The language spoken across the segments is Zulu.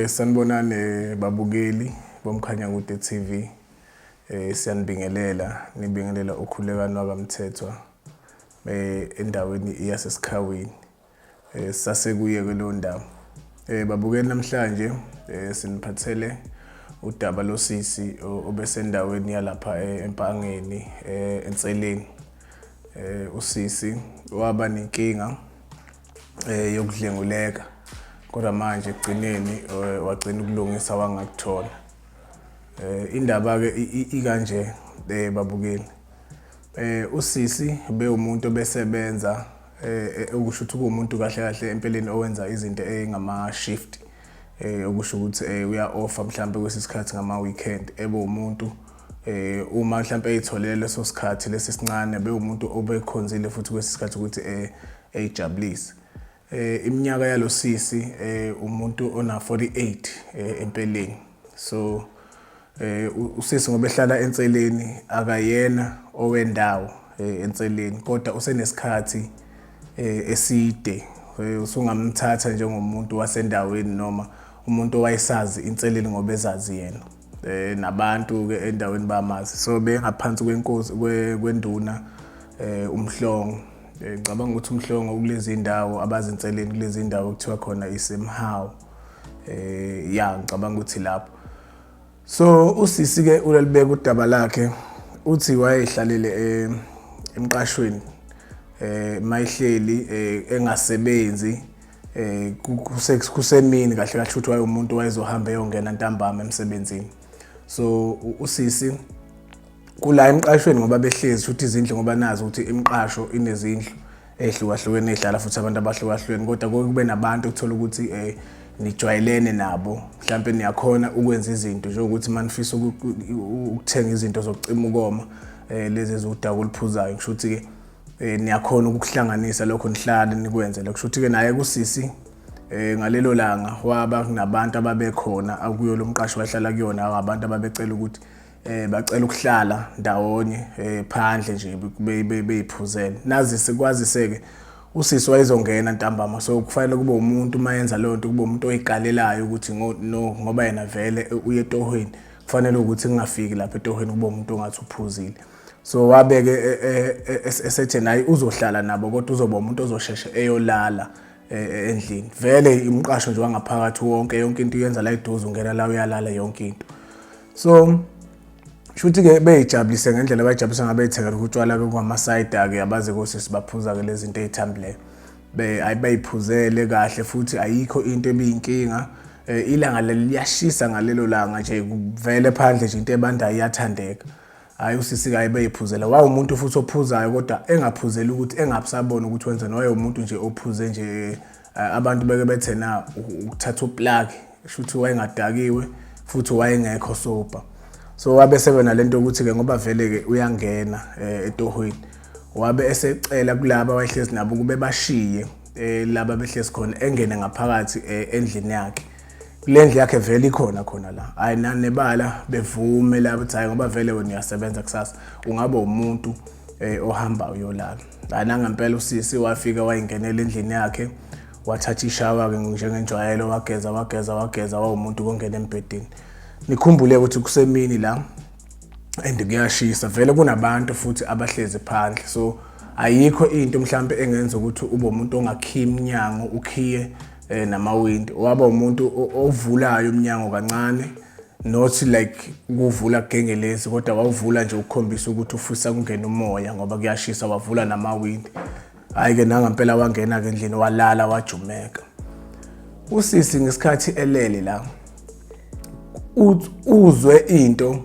Sanibonani babukeli bomkhanyakude TV. Siyanibingelela, nibingelela ukhulekani wakamthethwa endaweni yaseSikhaweni. Sasekuye kuleyo ndawo. Babukeli namhlanje siniphathele udaba losisi obesendaweni yalapha eMpangeni eNtseleni. Usisi waba nenkinga yokudlenguleka. Kodwa manje ekugcineni wagcina ukulungisa wangakuthola. Indaba ke ikanje babukeli. Usisi bewumuntu obesebenza okusho ukuthi kuwumuntu kahle kahle empeleni owenza izinto engama shift. Okusho ukuthi uya offer mhlambe kwesisikhathi ngama weekend. Umuntu uma mhlambe eyitholele leso sikhathi lesisincane bewumuntu obekhonzile futhi kwesisikhathi ukuthi ejabulise. Iminyaka yalosisi umuntu ona 48 empeleni. So usisi ngoba ehlala eNtseleni akayena owendawo eNtseleni kodwa usenesikhathi eside. Usungamthatha njengomuntu wasendaweni noma umuntu owayesazi iNtseleni ngoba ezazi yena. Nabantu ke endaweni bamazi. So bengaphansi kwenkosi kwenduna uMhlongo. Ngicabanga ukuthi uMhlongo kulezi indawo abaziNtseleni kulezi indawo kuthiwa khona isemhawu. Ngicabanga ukuthi lapho. So usisi ke ulibeka udaba lakhe uthi wayehlalele emqashweni mayihleli engasebenzi kusemini kahle kahle ukuthi wayemuntu wayezohamba eyongena ntambama emsebenzini. So usisi kula emqashweni ngoba behlezi futhi izindlu ngoba nazi ukuthi imqasho inezindlu ehlukahlukene ehlala futhi abantu abahlukahlukene kodwa kube nabantu ukuthola ukuthi nijwayelene nabo mhlambe niyakhona ukwenza izinto njengokuthi manifisa ukuthenga izinto zokucima ukoma lezi ezudaka oluphuzayo kusho ukuthi ke niyakhona ukuhlanganisa lokho nihlale nikwenze lokho kusho ukuthi ke naye kusisi ngalelo langa waba kunabantu ababekhona akuyo lo mqashi wahlala kuyona abantu ababecela ukuthi bacela ukuhlala ndawonye phandle nje beyiphuzela nazi sekwaziseke usisi wayezongena ntambama so kufanele kube umuntu mayenza lonto kube umuntu oyigalelayo ukuthi ngoba yena vele uye etohweni kufanele ukuthi kungafiki lapha etohweni kube umuntu ongathi uphuzile. So wabeke esethe naye uzohlala nabo kodwa uzoba umuntu ozosheshe eyolala endlini vele imqasho nje wangaphakathi yonke into uyenza la eduze ungena la uyalala yonke into. So shuthi ke beyijabulise ngendlela abayijabulisa ngabe ethengela utshwala ke kwamasayida ke abaze kosisi baphuza ke lezi zinto ezithambileyo ayibayiphuzele kahle futhi ayikho into ebiyinkinga. Ilanga liyashisa ngalelo langa nje kuvele phandle nje into ebandayo iyathandeka. Hayi usisi ke ayibayiphuzela waye umuntu futhi ophuzayo kodwa engaphuzeli ukuthi engabusabona ukuthi wenza nowaye umuntu nje ophuze nje abantu beke bethe na ukuthatha uplug shuthi wayengadakiwe futhi wayengekho sober. So wabe sebena lento ukuthi ke ngoba vele ke uyangena etohweni wabe esecela kulaba abahlezi nabo kube bashiye laba behlezi khona engene ngaphakathi endlini yakhe. Kulendlu yakhe vele ikhona la hayi nani nebala bevume la ukuthi hayi ngoba vele wena uyasebenza kusasa ungaba umuntu ohamba uyolala. Hayi nangempela usisi wafika wayingenela endlini yakhe wathatha ishawa ke njengenjwayelo wageza wawumuntu kongena embedeni. Nikhumbule ukuthi kusemini la and kuyashisa vele kunabantu futhi abahlezi phandle so ayikho into mhlambe engenza ukuthi ube umuntu ongakhiya iminyango ukhiye namawindi waba umuntu ovulayo iminyango kancane not like ukuvula kugengelezi kodwa wawuvula nje ukukhombisa ukuthi ufisa ukungena umoya ngoba kuyashisa wavula namawindi. Hayi ke nangempela wangena ke endlini walala wajumeka. Usisi ngesikhathi elele la uzwe into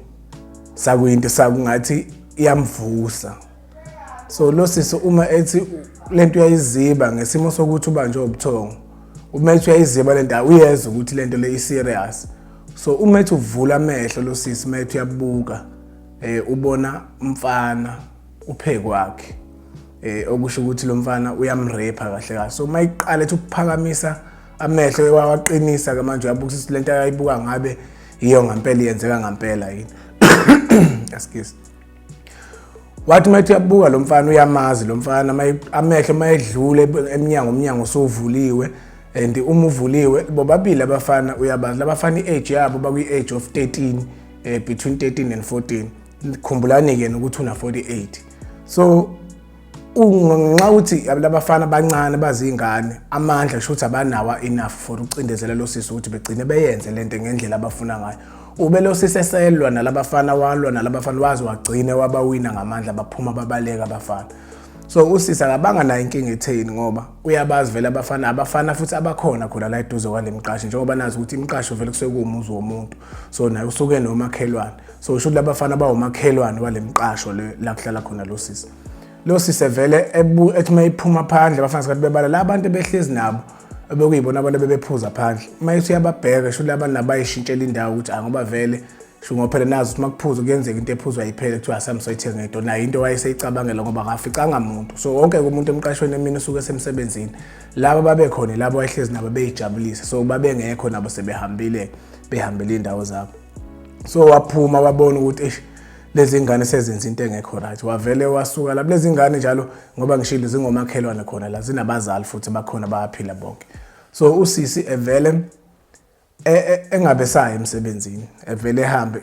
sakuyinto sakungathi iyamvusa. So lo sisi uma ethi lento uyayiziba ngesimo sokuthi uba nje obuthongo uma ethi uyayiziba lento uyeza ukuthi lento le iserious. So uma ethi uvula amehlo lo sisi methu uyabuka ubona umfana uphe kwakhe okusho ukuthi lo mfana uyamrepa kahle kahle. So mayiqala ethi ukuphakamisa amehlo waqinisa ke manje uyabukisa lento ayibuka ngabe iyo ngempela iyenzeka ngempela yini. Excuse. Wathi mathi uyabuka lo mfana uyamazi lo mfana amehlo mayedlule eminyango umnyango sovuliwe and uma uvuliwe bobabili abafana uyabazi labafana i-age yabo bakwi-age of 13 between 13 and 14 khumbulani-ke nokuthi una 48 so nxa uthi labafana abancane bazingane amandla shuthi abanawa enough for ucindezela lo sisi ukuthi begcine beyenze lento ngendlela abafuna ngayo ube lo sisi eselwa nalabafana walwa nalabafana wazi wagcine wabawina ngamandla baphuma babaleka abafana so usisi akabanga nayo inkinga etheni ngoba uyabazi vele abafana futhi abakhona khona la eduze kwale mqashi njengoba nazi ukuthi imqashi vele kusuke kuwumuzi womuntu so naye usuke nomakhelwane so usho labafana bawumakhelwane wale mqasho la kuhlala khona lo sisi. Lo sisi vele ethi mayiphuma phandle abafana sikathi bebala la abantu behlezi nabo ebekuyibona abantu bebephuza phandle mayithi uyababheka sho laba nabayishintshela indawo ukuthi ngoba vele sho ngophela nazi ukuthi makuphuza kuyenzeka into ephuzwa yiphele kuthiwa asamsoyithenga into nayo into wayeseyicabangela ngoba akaficanga umuntu so wonke umuntu emqashweni emini usuke esemsebenzini laba babekhona labo wayehlezi nabo beyijabulisa so babengekho nabo sebehambile indawo zabo so waphuma wabona ukuthi lezi ngane sezenza into engekho right wavele wasuka lapho lezi ngane njalo ngoba ngishilo zingomakhelwane khona la zinabazali futhi bakhona bayaphila bonke so usisi evele engabe saye emsebenzini evele ehambe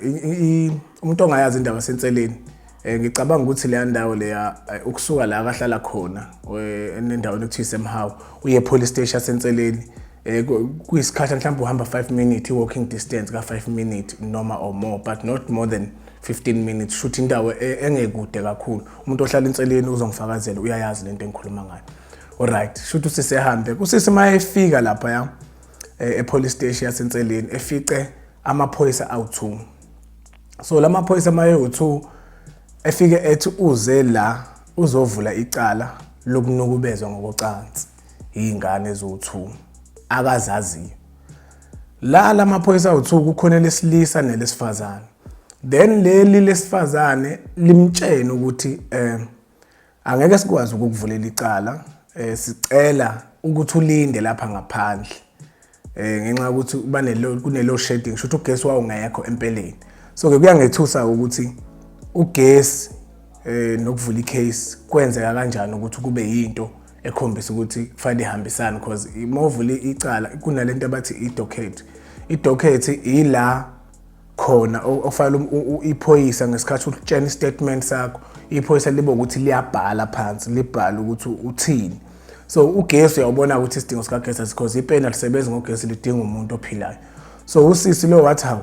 umuntu ongayazi indawo senseleni ngicabanga ukuthi le ndawo leya ukusuka la akahlala khona enendawo ekuthiwa isemhawu uye police station senseleni kuyisikhathi mhlawumbe uhamba 5 minutes walking distance ka 5 minutes noma or more but not more than 15 minutes shoot indawo engekude kakhulu umuntu ohlala enseleni uzongifakazela uyayazi lento engikhuluma ngayo alright shoot usisehambe kusise mayefika lapha ya police station yasenseleni efice amaphoyisa awu2 so lamaphoyisa maye-2 efike ethi uze la uzovula icala lokunukubezwa ngokocansi izingane eziwu2 akazaziyo la lamaphoyisa awu2 kukhona lesilisa nelesifazane then leli lesifazane limtshela ukuthi angeke sikwazi ukukuvulela icala sicela ukuthi ulinde lapha ngaphandle ngenxa ukuthi kunelo shedding shothi ugesi wawungekho empeleni so ke kuyangethusa ukuthi ugesi nokuvula icase kwenzeka kanjani ukuthi kube yinto ekhombisa ukuthi kufanele ihambisane because imovula icala kunalento abathi i-docket ila khona ofala iphoyisa ngesikhathi utshena istatement sakho iphoyisa libe ukuthi liyabhala phansi libhala ukuthi uthini so ugesi uyabona ukuthi isidingo sikagesi because ipeni alisebenzi ngogesi lidinga umuntu ophilayo so usisi lo wathi hawu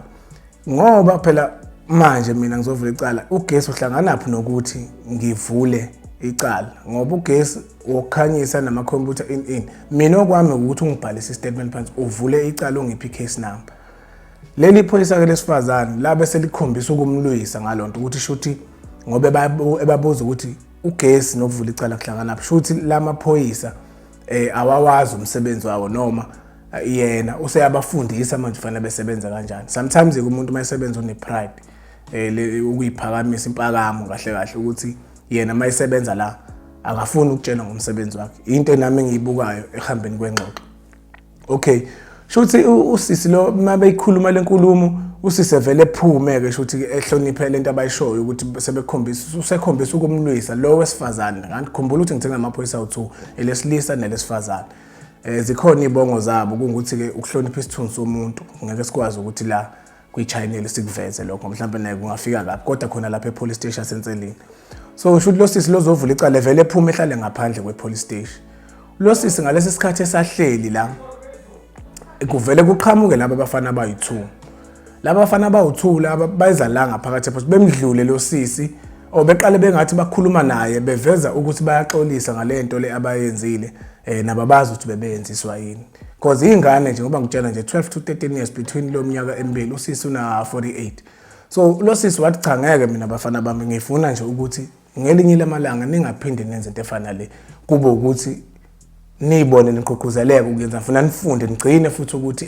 ngoba phela manje mina ngizovula icala ugesi uhlanganaphi nokuthi ngivule icala ngoba ugesi wokukhanyisa namakhompyutha in mina okwami ukuthi ungibhalise istatement phansi uvule icala ungiphi case number leli phoyisa ke lesifazane la bese likhombisa ukumlwisa ngalonto ukuthi shuthi ngoba ebabuza ukuthi ugesi nokuvula icala kuhlanganaphi shuthi lamaphoyisa awawazi umsebenzi wawo noma yena useyabafundisa manje kufanele besebenza kanjani sometimes umuntu mayisebenza une pride ukuyiphakamisa impakamo kahle ukuthi yena mayisebenza la akafuni ukutshela ngomsebenzi wakhe into nami engiyibukayo ehambeni kwengxoxo okay shuthi usisi lo mabeyikhuluma lenkulumo usisi vele ephume ke shuthi ehloniphe lento abayishoyo ukuthi usekhombisa ukumlwisa lo wesifazane kanti khumbula ukuthi ngithenga amaphoyisa awu2 elesilisa nelesifazane zikhona izibongo zabo kungukuthi ke ukuhlonipha isithunzi somuntu ngeke sikwazi ukuthi la kwi-channel sikuveze lokho mhlawumbe naye kungafika kabi kodwa khona lapha epolice station senselini so shuthi lo sisi lozovula icala vele ephume ehlale ngaphandle kwepolice station lo sisi ngalesi sikhathi esahleli la kuvele kuqhamuke laba bafana abayi2 laba bafana abawu2 laba bayeza la ngaphakathi phakathi bemdlule lo sisi obeqale bengathi bakhuluma naye beveza ukuthi bayaxolisa ngalento le abayenzile nababazi ukuthi bebeyenziswa yini because izingane nje ngoba ngitshela nje 12 to 13 years between lo mnyaka emibili usisi una 48 so lo sisi wathi cha ngeke mina bafana bami ngifuna nje ukuthi ngelinye lamalanga ningaphinde nenze into efana le kube ukuthi nibone niqhuquzeleke ukuyenza ngifuna nifunde nigcine futhi ukuthi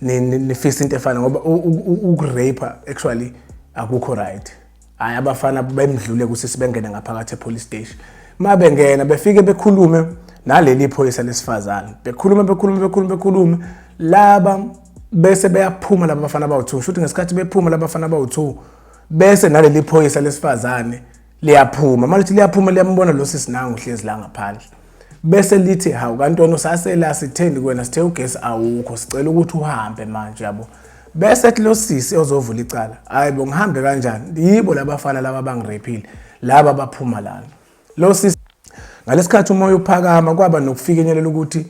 nifisa into efana ngoba ukurape actually akukho right hayi abafana bemdlule kusisi bengene ngaphakathi epolice station mabengena befike bekhulume naleli phoyisa lesifazane bekhulume laba bese beyaphuma laba bafana abawu2 futhi ngesikhathi bephuma laba bafana abawu2 bese naleli phoyisa lesifazane liyaphuma manje liyaphuma liyambona lo sisi nangu hlezi la ngaphandle bese lithi hawu kantona usasela sitheni kuwena sithe ugesi awukho sicela ukuthi uhambe manje yabo. Bese lo sisi ozovula icala hayibo ngihambe kanjani yibo labafana laba bangirepile laba baphuma lana. Lo sisi ngalesikhathi umoya uphakama kwaba nokufikenyelela ukuthi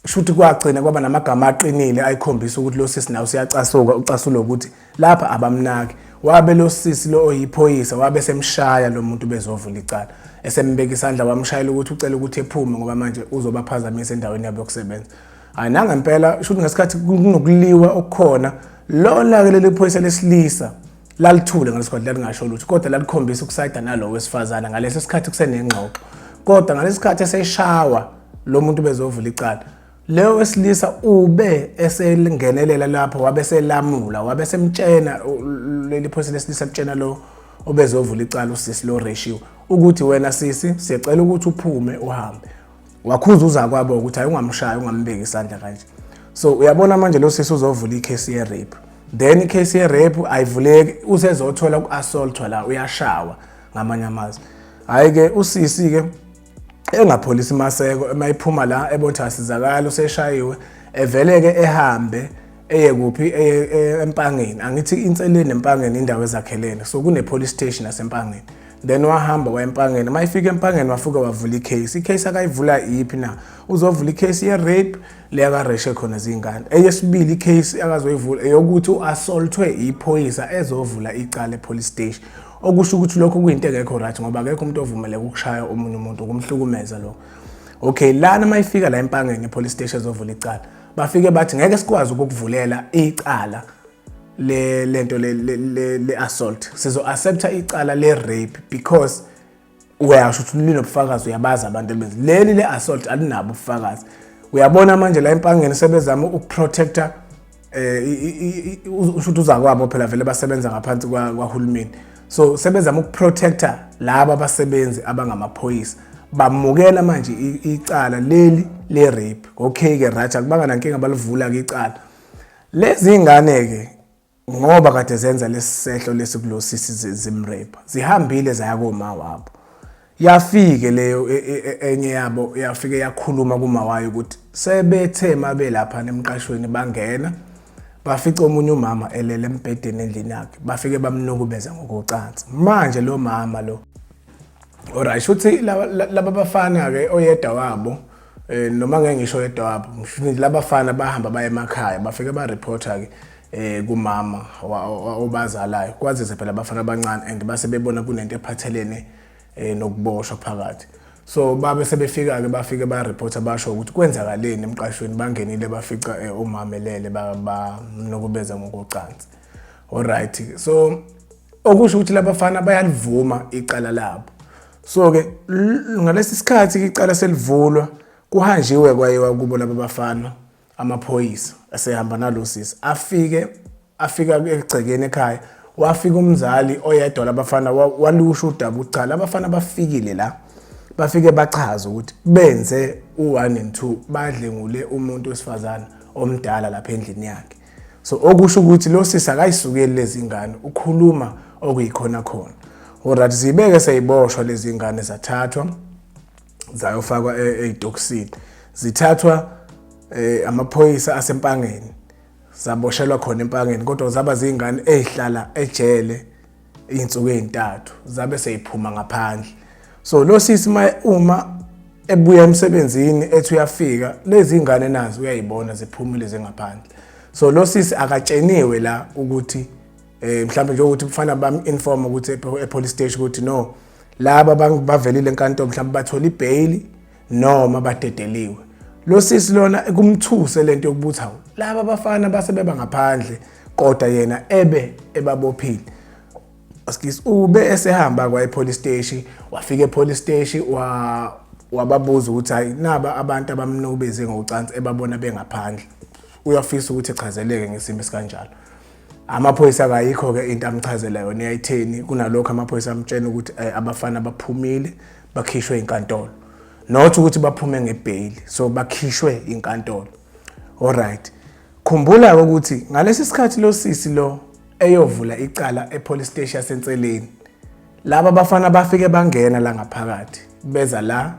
shuthi kwagcina kwaba namagama aqinile ayikhombisa ukuthi lo sisi nawo siyacasuka ucasula ukuthi lapha abamnaki. Wabe lo sisi lo oyiphoyisa wabe semshaya lo muntu bezovula icala esembeka isandla wamshayela ukuthi ucela ukuthi ephume ngoba manje uzobaphazamisa endaweni yabo yokusebenza. Hayi nanga impela shuthi ngesikhathi kunokuliwa okukhona lona ke leli phoyisa lesilisa lalithule ngalesikhathi lalingasho lutho kodwa lalikhombisa ukusayida nalo wesifazana ngaleso sikhathi kusenengxoxo. Kodwa ngalesikhathi eseshawa lo muntu bezovula icala leyo wesilisa ube eselingenelela lapho wabe selamula wabe semtshena leli phoyisa lesilisa mtshena lo obezovula icala usisi lo ratio ukuthi wena sisi siyacela ukuthi uphume uhambe. Wakhuza kwabo ukuthi hayi ungamshaya ungambeki isandla kanje. So uyabona manje lo sisi uzovula icase ye rape. Then icase ye rape ayivuleki usezothola ku-assault la uyashawa ngamanye amazwi. Hayi ke usisi ke engapholisa imaseko emayiphuma la ebotha asizakala useshayiwe eveleke ehambe eye kuphi empangeni. Angithi inseleni empangeni indawo ezakhelene so kune police station asempangeni. Then wahamba wayempangeni mayifika empangeni wafuka wavula icase akayivula iphi na uzovula icase ye rape le akareshe khona izingane. Eyesibili icase akazoyivula eyokuthi uassaultwe iphoyisa ezovula icala police station okusho ukuthi lokho kuyinto engekho right ngoba akekho umuntu ovumeleke ukushaya omunye umuntu ukumhlukumeza lo. Okay lana mayifika la empangeni police station ezovula icala bafike bathi ngeke sikwazi ukukuvulela icala lento le assault sizo accepta icala le rape because uyasho ukuthi linobufakazi uyabaza abantu benzi leli le assault alinabo ubufakazi. Uyabona manje la empangeni sebezama ukuprotecta ushuthi uzakwabo phela vele basebenza ngaphansi kwahulumeni so sebezama ukuprotecta laba abasebenzi abangamaphoyisa bamukela manje icala leli le rape. Okay ke right akubanga nankinga balivula ke icala lezi ingane ke ngoba kade zenza lesisehlo lesikulosisi zimrape zihambile zaya koma wabo yafike leyo enye yabo yafike yakhuluma kuma wayo ukuthi sebethe mabe lapha nemqashweni bangena bafica omunye umama elele embhedeni endlini yakhe bafike bamnukubeza ngokucansi. Manje lo mama lo alright shuthi laba bafana ke oyedwa wabo noma ngeke ngisho oyedwa wabo ngisho laba bafana bahamba baye emakhaya bafike ba reporter ke kumama obazalayo kwazise phela abafana abancane and base bebona kunento ephathelene nokuboshwa phakathi. So babe sebefika ke bafike ba reporter basho ukuthi kwenzakaleni emqashweni bangenile bafica umamelele banokubeza ngokucansi. Alright so okusho ukuthi labafana bayalivuma icala labo. So ke ngalesi sikhathi icala selivulwa kuhanjiwe kwayiwa kubo laba bafana amaphoyisa asehamba nalosisi afika egcekeni ekhaya wafika umzali oyedwa labafana walusha udaba ucala abafana bafikile la bafike bachaza ukuthi benze u1 and 2 badlengule umuntu wesifazana omdala lapha endlini yakhe. So okusho ukuthi lo sisi akayisukeli lezi ngane ukhuluma okuyikhona khona. Alright zibeke seyiboshwa lezi ngane zathathwa zayofakwa edoksini zithathwa amaphoyisa asempangeni zaboshelwa khona empangeni kodwa zaba zingane ezihlala ejele insuku ezintathu zabe seyiphuma ngaphandle. So lo sisi uma ebuya emsebenzini ethi uyafika lezi ngane nazo uyayibona ziphumile zengaphandle. So lo sisi akatsheniwe la ukuthi mhlawumbe nje ukuthi kufana bam-inform ukuthi e-police station ukuthi no laba bavelile enkantolo mhlawumbe bathola ibail noma badedeliwe. Lo sisi lona kumthuse lento yokubutha laba bafana basebeba ngaphandle kodwa yena ebabophile. Askis ube esehamba kwa e-police station wafika e-police station wababuza ukuthi hayi naba abantu abamnukubeze ngokucansi ebabona bengaphandle uyafisa ukuthi echazeleke ngesimo esikanjalo. Amaphoyisa akayikho ke into amchazela yona yayitheni kunalokho amaphoyisa amtshela ukuthi abafana baphumile bakhishwe inkantolo not ukuthi baphume ngebail so bakhishwe inkantolo. Alright khumbula ukuthi ngalesi sikhathi lo sisi lo eyovula icala e-police station yasenseleni laba bafana bafike bangena la ngaphakathi beza la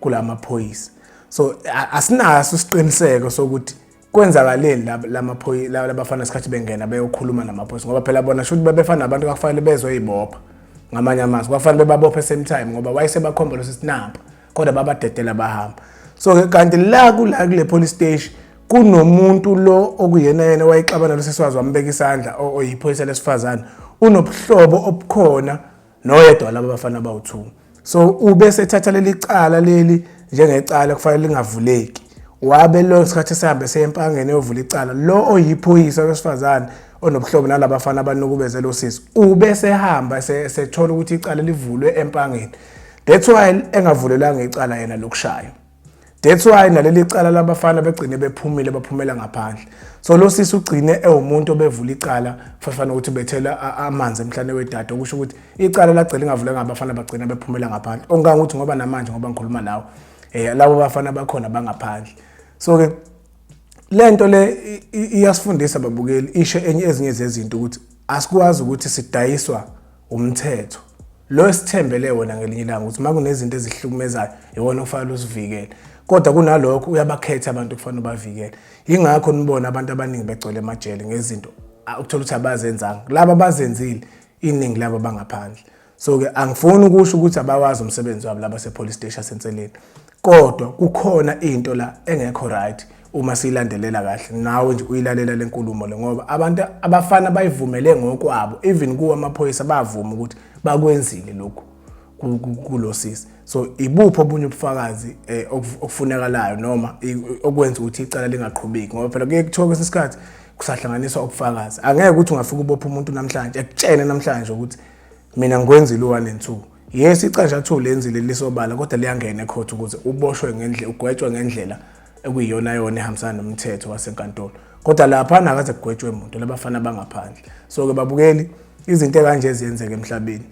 kulamaphoyisa. So asinaso isiqiniseko sokuthi kwenzakaleni labafana isikhathi bengena beyokhuluma namaphoyisa ngoba phela bona shothi bebefana nabantu kwakufanele bezoyibopha ngamanye amazwi kwakufanele bebabophe same time ngoba wayesebakhomba lo sisinamba kodwa babadedela bahamba. So kanti la kule police station kunomuntu lo okuyena yena wayixabana lo siswazi wambeka isandla oyiphoyisa lesifazane unobuhlobo obukhona noyedwa laba bafana abawu2. So ubese ethatha leli cala leli njengecala kufanele lingavuleki. Wabe lo sikhathi sihambe seyempangeni eyovula icala lo oyiphoyisa lesifazane onobuhlobo nalaba bafana abanukubeze lo sisi ubese ehamba sethola ukuthi icala livulwe empangeni. That's why engavulelanga icala yena lokushaya. That's why naleli cala labafana begcine baphumela ngaphandle. So lo sisi ugcine ewumuntu obevula icala fafana ukuthi bethela amanzi emhlane wedada okusho ukuthi icala lagcina ingavuleka ngabafana bagcina bephumela ngaphandle. Ongangukuthi ngoba namanje ngoba ngikhuluma nawe labo bafana bakhona bangaphandle. So ke lento le iyasifundisa babukeli isho enye ezinye zezinto ukuthi asikwazi ukuthi sidayiswa umthetho. Lo esithembele wona ngelinye ilanga ukuthi makunezinto ezihlukumezayo iwona ofanele usivikele. Kodwa kunalokho uyabakhetha abantu kufanele bavikele. Ingakho nibona abantu abaningi begcwele emajele ngezinto ukuthola ukuthi abazenzanga. Laba abazenzile iningi labo bangaphandle. So ke angifuni ukusho ukuthi abawazi umsebenzi wabo laba se-police station senseleni. Kodwa kukhona into la engekho right uma siyilandelela kahle nawe nje uyilalela lenkulumo le ngoba abantu abafana bayivumele ngokwabo even kuwa amaphoyisa bavuma ukuthi bakwenzile lokho kulosisi. So ibupho obunye ubufakazi okufunekalayo noma okwenza ukuthi icala lingaqhubeki ngoba phela kuye kuthiwa kwesikhathi kusahlanganiswa ubufakazi. Angeke ukuthi ungafika ubopha umuntu namhlanje ekutshene namhlanje ukuthi mina ngikwenzile u1 and 2. Yes icala 2 lenzile lisobala kodwa liyangena ecourt ukuze uboshwe ngendlela ugwetshwe ngendlela ekuyiyona yona ehambisana nomthetho wasenkantolo. Kodwa lapha akaze kugwetshwe umuntu labafana bangaphandle. So ke babukeli izinto ekanje eziyenzeka emhlabeni.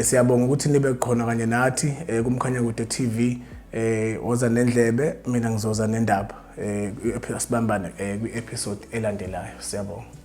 Siyabonga ukuthi nibe khona kanye nathi kumkhanyakude TV woza nendlebe mina ngizoza nendaba sibambane kwi-episode elandelayo. Siyabonga.